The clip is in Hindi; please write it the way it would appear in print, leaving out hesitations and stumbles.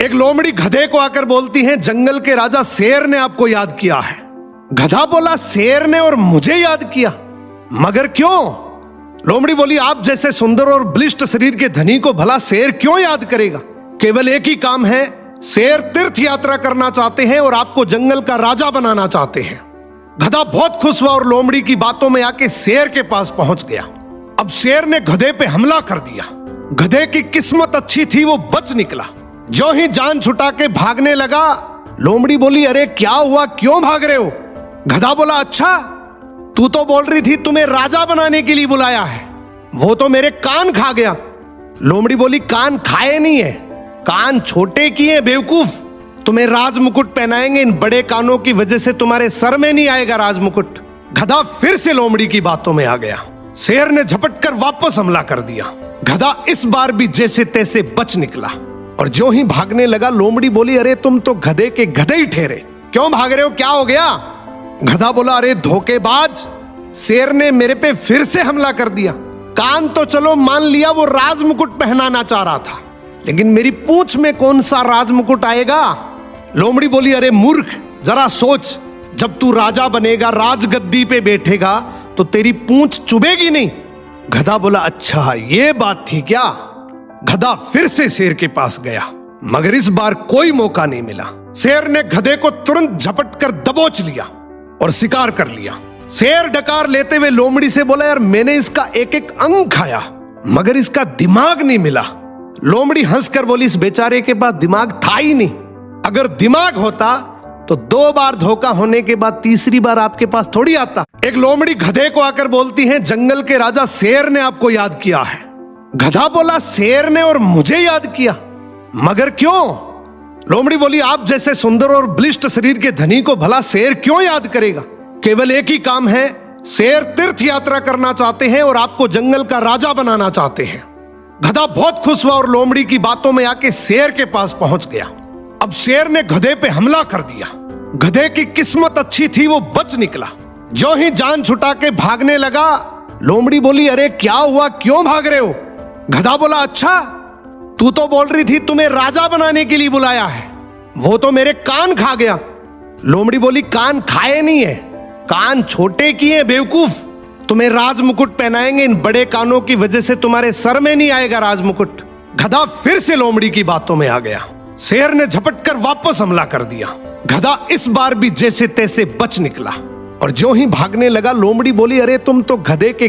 एक लोमड़ी गधे को आकर बोलती है, जंगल के राजा शेर ने आपको याद किया है। गधा बोला, शेर ने और मुझे याद किया, मगर क्यों? लोमड़ी बोली, आप जैसे सुंदर और बलिष्ठ शरीर के धनी को भला शेर क्यों याद करेगा? केवल एक ही काम है, शेर तीर्थ यात्रा करना चाहते हैं और आपको जंगल का राजा बनाना चाहते हैं। गधा बहुत खुश हुआ और लोमड़ी की बातों में आके शेर के पास पहुंच गया। अब शेर ने गधे पे हमला कर दिया। गधे की किस्मत अच्छी थी, वो बच निकला। जो ही जान छुटा के भागने लगा, लोमड़ी बोली, अरे क्या हुआ, क्यों भाग रहे हो? गधा बोला, अच्छा तू तो बोल रही थी तुम्हें राजा बनाने के लिए बुलाया है, वो तो मेरे कान खा गया। लोमड़ी बोली, कान खाए नहीं है, कान छोटे किए बेवकूफ। तुम्हें राज मुकुट पहनाएंगे, इन बड़े कानों की वजह से तुम्हारे सर में नहीं आएगा राज मुकुट। गधा फिर से लोमड़ी की बातों में आ गया। शेर ने झपट कर वापस हमला कर दिया। गधा इस बार भी जैसे तैसे बच निकला और जो ही भागने लगा, लोमड़ी बोली, अरे तुम तो गधे के गधे ही ठहरे, क्यों भाग रहे हो, क्या हो गया? गधा बोला, अरे धोखेबाज, शेर ने मेरे पे फिर से हमला कर दिया। कान तो चलो मान लिया, वो राज मुकुट पहनाना चाह रहा था, लेकिन मेरी पूंछ में कौन सा राज मुकुट आएगा? लोमड़ी बोली, अरे मूर्ख, जरा सोच, जब तू राजा बनेगा, राजगद्दी पे बैठेगा, तो तेरी पूंछ चुभेगी नहीं। गधा बोला, अच्छा ये बात थी क्या? गधा फिर से शेर के पास गया, मगर इस बार कोई मौका नहीं मिला। शेर ने गधे को तुरंत झपट कर दबोच लिया और शिकार कर लिया। शेर डकार लेते हुए लोमड़ी से बोला, यार मैंने इसका एक एक अंग खाया, मगर इसका दिमाग नहीं मिला। लोमड़ी हंसकर बोली, इस बेचारे के पास दिमाग था ही नहीं। अगर दिमाग होता तो 2 बार धोखा होने के बाद तीसरी बार आपके पास थोड़ी आता। एक लोमड़ी गधे को आकर बोलती है, जंगल के राजा शेर ने आपको याद किया है। गधा बोला, शेर ने और मुझे याद किया, मगर क्यों? लोमड़ी बोली, आप जैसे सुंदर और बलिष्ठ शरीर के धनी को भला शेर क्यों याद करेगा? केवल एक ही काम है, शेर तीर्थ यात्रा करना चाहते हैं और आपको जंगल का राजा बनाना चाहते हैं। गधा बहुत खुश हुआ और लोमड़ी की बातों में आके शेर के पास पहुंच गया। अब शेर ने गधे पे हमला कर दिया। गधे की किस्मत अच्छी थी, वो बच निकला। जो ही जान छुटा के भागने लगा, लोमड़ी बोली, अरे क्या हुआ, क्यों भाग रहे हो? गधा बोला, अच्छा तू तो बोल रही थी तुम्हें राजा बनाने के लिए बुलाया है, वो तो मेरे कान खा गया। लोमड़ी बोली, कान खाए नहीं है, कान छोटे किए बेवकूफ। तुम्हें राज मुकुट पहनाएंगे, इन बड़े कानों की वजह से तुम्हारे सर में नहीं आएगा राज मुकुट। गधा फिर से लोमड़ी की बातों में आ गया। शेर ने झपट कर वापस हमला कर दिया। गधा इस बार भी जैसे तैसे बच निकला और जो ही भागने लगा, लोमड़ी बोली, अरे तुम तो गधे के